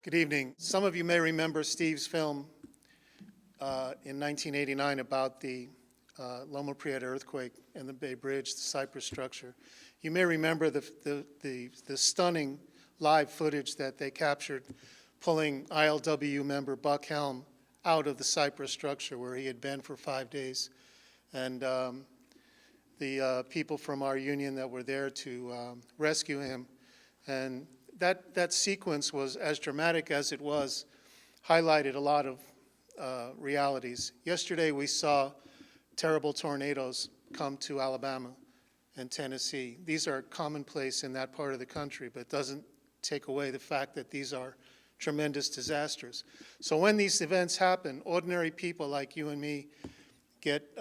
Good evening. Some of you may remember Steve's film in 1989 about the Loma Prieta earthquake and the Bay Bridge, the Cypress structure. You may remember the stunning live footage that they captured pulling ILWU member Buck Helm out of the Cypress structure where he had been for 5 days. And the people from our union that were there to rescue him. And that sequence was, as dramatic as it was, highlighted a lot of realities. Yesterday we saw terrible tornadoes come to Alabama and Tennessee. These are commonplace in that part of the country, but it doesn't take away the fact that these are tremendous disasters. So when these events happen, ordinary people like you and me get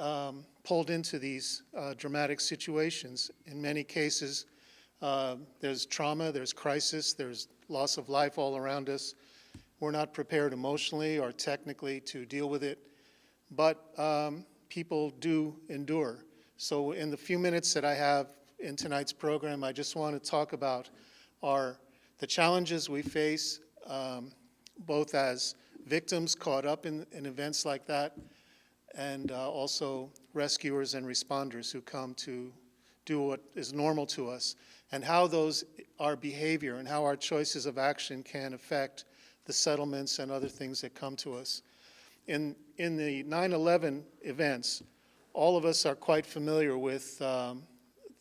pulled into these dramatic situations. In many cases, there's trauma, there's crisis, there's loss of life all around us. We're not prepared emotionally or technically to deal with it, but people do endure. So in the few minutes that I have in tonight's program, I just want to talk about the challenges we face, both as victims caught up in events like that, and also rescuers and responders who come to do what is normal to us, and how our behavior and how our choices of action can affect the settlements and other things that come to us. In the 9/11 events, all of us are quite familiar with the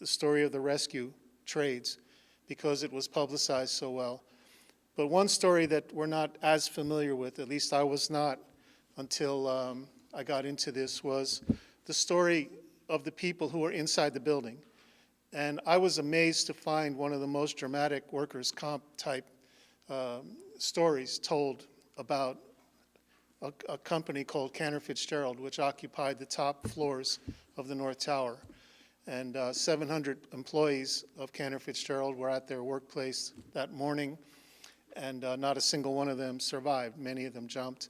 story of the rescue trades because it was publicized so well. But one story that we're not as familiar with, at least I was not until I got into this, was the story of the people who were inside the building. And I was amazed to find one of the most dramatic workers' comp type stories told about a company called Cantor Fitzgerald, which occupied the top floors of the North Tower. And 700 employees of Cantor Fitzgerald were at their workplace that morning, and not a single one of them survived. Many of them jumped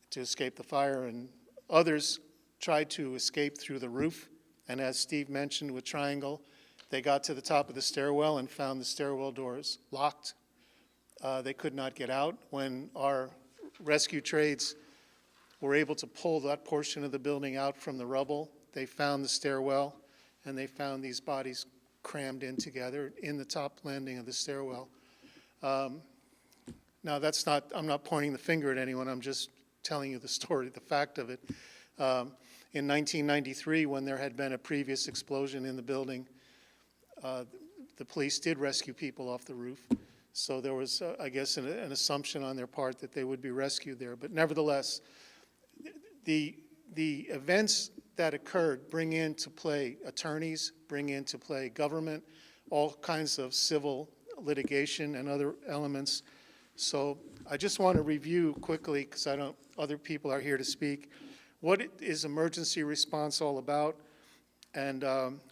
to escape the fire, and others tried to escape through the roof. And as Steve mentioned with Triangle, they got to the top of the stairwell and found the stairwell doors locked. They could not get out. When our rescue trades were able to pull that portion of the building out from the rubble, they found the stairwell, and they found these bodies crammed in together in the top landing of the stairwell. Now, I'm not pointing the finger at anyone, I'm just telling you the story, the fact of it. In 1993, when there had been a previous explosion in the building, the police did rescue people off the roof. So there was, I guess, an assumption on their part that they would be rescued there. But nevertheless, the events that occurred bring into play attorneys, bring into play government, all kinds of civil litigation and other elements. So I just want to review quickly, because other people are here to speak, what is emergency response all about? And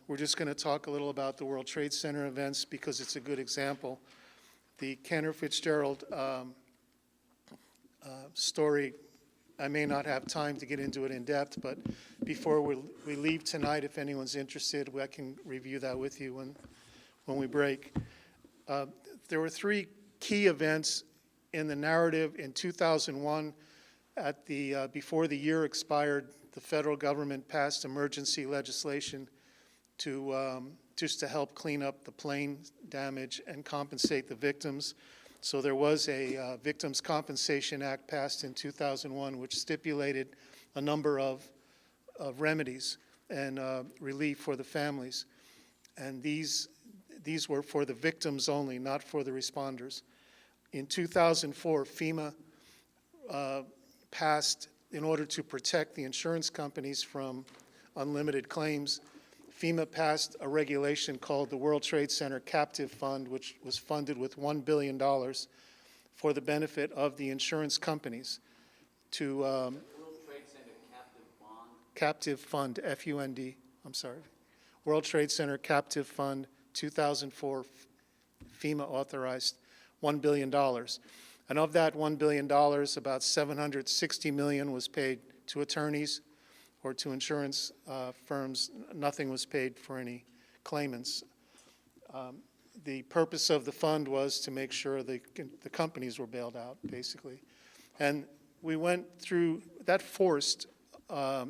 we're just going to talk a little about the World Trade Center events because it's a good example. The Cantor Fitzgerald story, I may not have time to get into it in depth, but before we leave tonight, if anyone's interested, I can review that with you when we break. There were 3 key events in the narrative. In 2001, before the year expired, the federal government passed emergency legislation just to help clean up the plane damage and compensate the victims. So there was a Victims Compensation Act passed in 2001, which stipulated a number of remedies and relief for the families. And these were for the victims only, not for the responders. In 2004, FEMA passed, in order to protect the insurance companies from unlimited claims, FEMA passed a regulation called the World Trade Center Captive Fund, which was funded with $1 billion for the benefit of the insurance companies to World Trade Center Captive Bond? Captive Fund, F-U-N-D, I'm sorry. World Trade Center Captive Fund, 2004, FEMA authorized $1 billion. And of that $1 billion, about $760 million was paid to attorneys or to insurance firms. Nothing was paid for any claimants. the purpose of the fund was to make sure the companies were bailed out, basically. And we went through, that forced a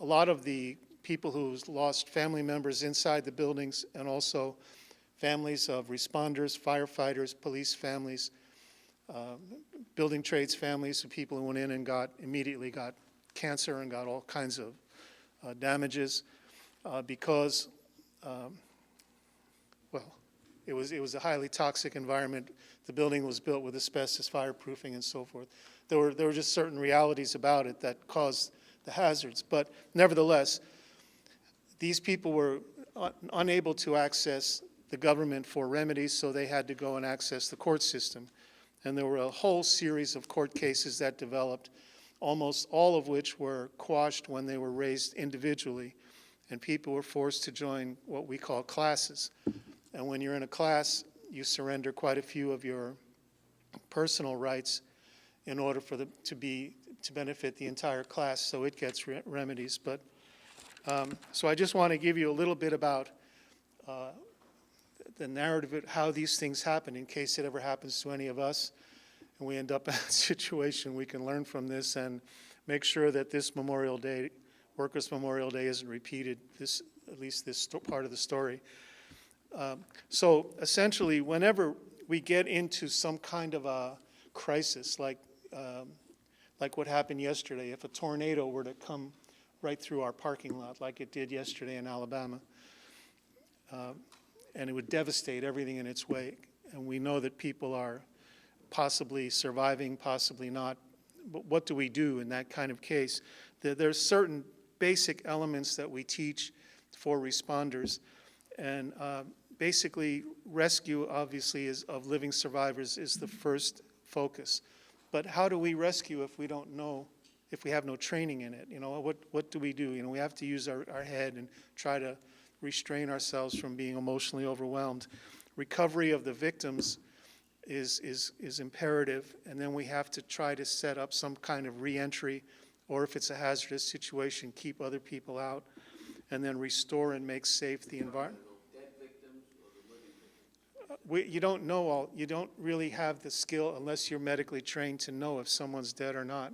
lot of the people who lost family members inside the buildings, and also families of responders, firefighters, police families, building trades families, people who went in and immediately got cancer and got all kinds of damages because, well, it was a highly toxic environment. The building was built with asbestos fireproofing and so forth. There were just certain realities about it that caused the hazards. But nevertheless, these people were unable to access the government for remedies, so they had to go and access the court system. And there were a whole series of court cases that developed, almost all of which were quashed when they were raised individually. And people were forced to join what we call classes. And when you're in a class, you surrender quite a few of your personal rights in order for them to benefit the entire class, so it gets remedies. But so I just want to give you a little bit about the narrative of how these things happen in case it ever happens to any of us and we end up in a situation. We can learn from this and make sure that this Memorial Day, Workers' Memorial Day, isn't repeated, at least this part of the story. So essentially, whenever we get into some kind of a crisis, like what happened yesterday, if a tornado were to come right through our parking lot, like it did yesterday in Alabama, and it would devastate everything in its wake, and we know that people are possibly surviving, possibly not, but what do we do in that kind of case? There's certain basic elements that we teach for responders, and basically rescue, obviously, of living survivors is the first focus. But how do we rescue if we don't know, if we have no training in it? You know, what do we do? You know, we have to use our head and try to restrain ourselves from being emotionally overwhelmed. Recovery of the victims is imperative, and then we have to try to set up some kind of reentry, or if it's a hazardous situation, keep other people out, and then restore and make safe the environment. You don't know all, you don't really have the skill unless you're medically trained to know if someone's dead or not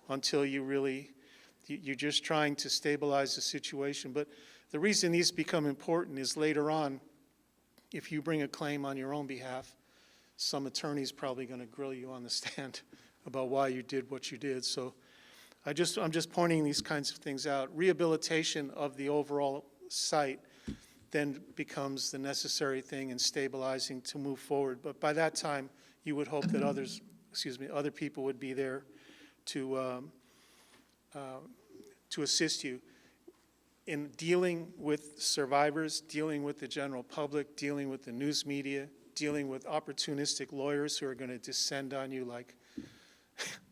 until you're just trying to stabilize the situation. But the reason these become important is later on, if you bring a claim on your own behalf, some attorney's probably going to grill you on the stand about why you did what you did. So I'm just pointing these kinds of things out. Rehabilitation of the overall site then becomes the necessary thing in stabilizing to move forward. But by that time, you would hope that other people would be there to assist you in dealing with survivors, dealing with the general public, dealing with the news media, dealing with opportunistic lawyers who are going to descend on you like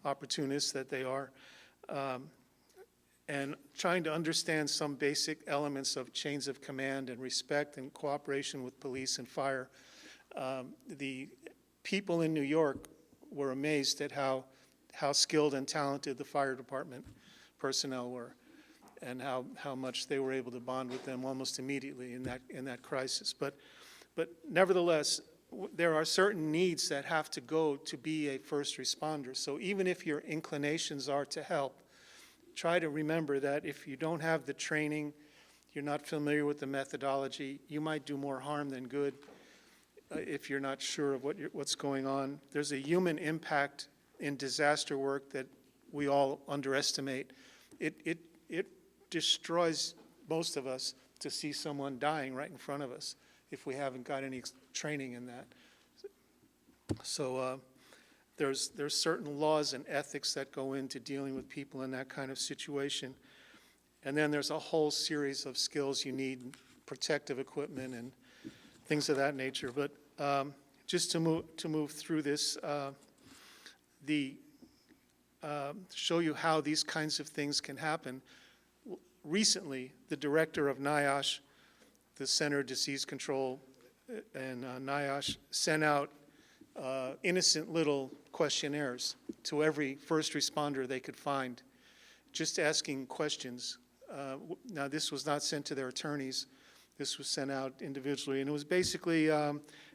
opportunists that they are, and trying to understand some basic elements of chains of command and respect and cooperation with police and fire. The people in New York were amazed at how skilled and talented the fire department personnel were, and how much they were able to bond with them almost immediately in that crisis. But nevertheless, there are certain needs that have to go to be a first responder. So even if your inclinations are to help, try to remember that if you don't have the training, you're not familiar with the methodology, you might do more harm than good if you're not sure of what's going on. There's a human impact in disaster work that we all underestimate. It destroys most of us to see someone dying right in front of us if we haven't got any training in that. So there's certain laws and ethics that go into dealing with people in that kind of situation. And then there's a whole series of skills you need, protective equipment and things of that nature. But just to move through this, show you how these kinds of things can happen. Recently, the director of NIOSH, the Center of Disease Control, and NIOSH sent out innocent little questionnaires to every first responder they could find, just asking questions. Now, this was not sent to their attorneys. This was sent out individually, and it was basically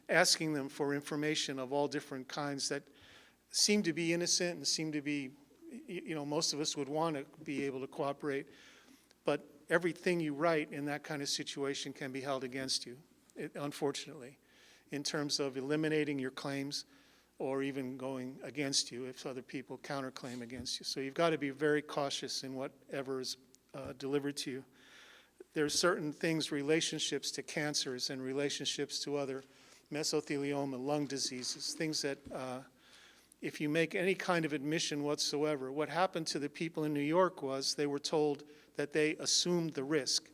asking them for information of all different kinds that seemed to be innocent and seemed to be, most of us would want to be able to cooperate, but everything you write in that kind of situation can be held against you, unfortunately, in terms of eliminating your claims or even going against you if other people counterclaim against you. So you've got to be very cautious in whatever is delivered to you. There's certain things, relationships to cancers and relationships to other mesothelioma, lung diseases, things that if you make any kind of admission whatsoever, what happened to the people in New York was they were told that they assumed the risk,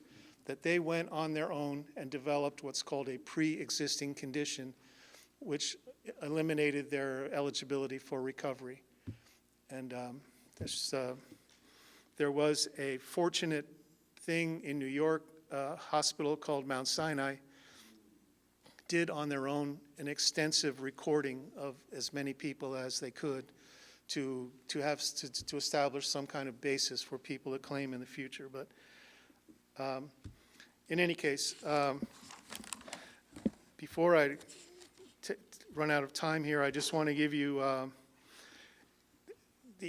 that they went on their own and developed what's called a pre-existing condition, which eliminated their eligibility for recovery. And there was a fortunate thing in New York, a hospital called Mount Sinai did on their own an extensive recording of as many people as they could to establish some kind of basis for people to claim in the future. But in any case, before I run out of time here, I just want to give you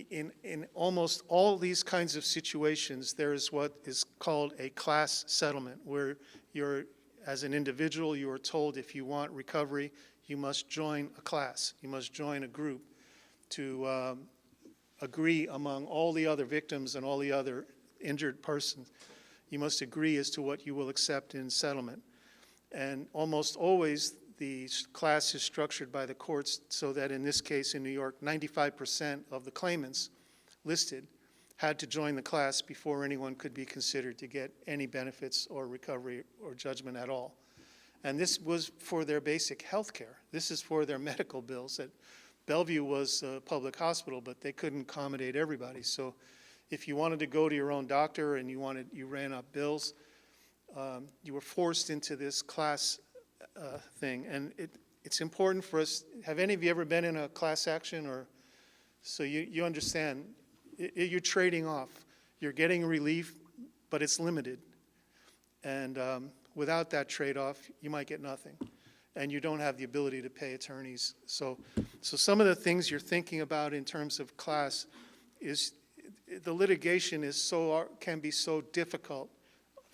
in almost all these kinds of situations, there is what is called a class settlement, where as an individual, you are told if you want recovery, you must join a class. You must join a group to agree among all the other victims and all the other injured persons. You must agree as to what you will accept in settlement. And almost always, the class is structured by the courts so that in this case in New York, 95% of the claimants listed had to join the class before anyone could be considered to get any benefits or recovery or judgment at all. And this was for their basic health care. This is for their medical bills. Bellevue was a public hospital, but they couldn't accommodate everybody. So if you wanted to go to your own doctor and you ran up bills, you were forced into this class thing. And it's important for us. Have any of you ever been in a class action? Or so you understand, you're trading off. You're getting relief, but it's limited. And without that trade-off, you might get nothing. And you don't have the ability to pay attorneys. So some of the things you're thinking about in terms of class is the litigation can be so difficult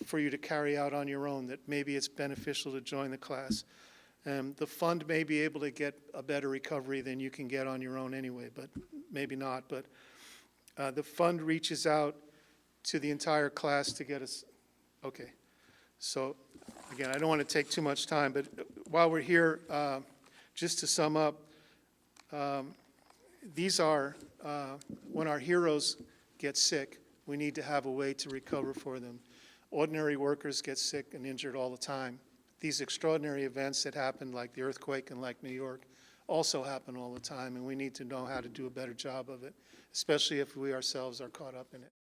for you to carry out on your own that maybe it's beneficial to join the class. The fund may be able to get a better recovery than you can get on your own anyway, but maybe not. But the fund reaches out to the entire class to get us. Okay. So again, I don't want to take too much time, but while we're here, just to sum up, these are, when our heroes get sick, we need to have a way to recover for them. Ordinary workers get sick and injured all the time. These extraordinary events that happen, like the earthquake and like New York, also happen all the time, and we need to know how to do a better job of it, especially if we ourselves are caught up in it.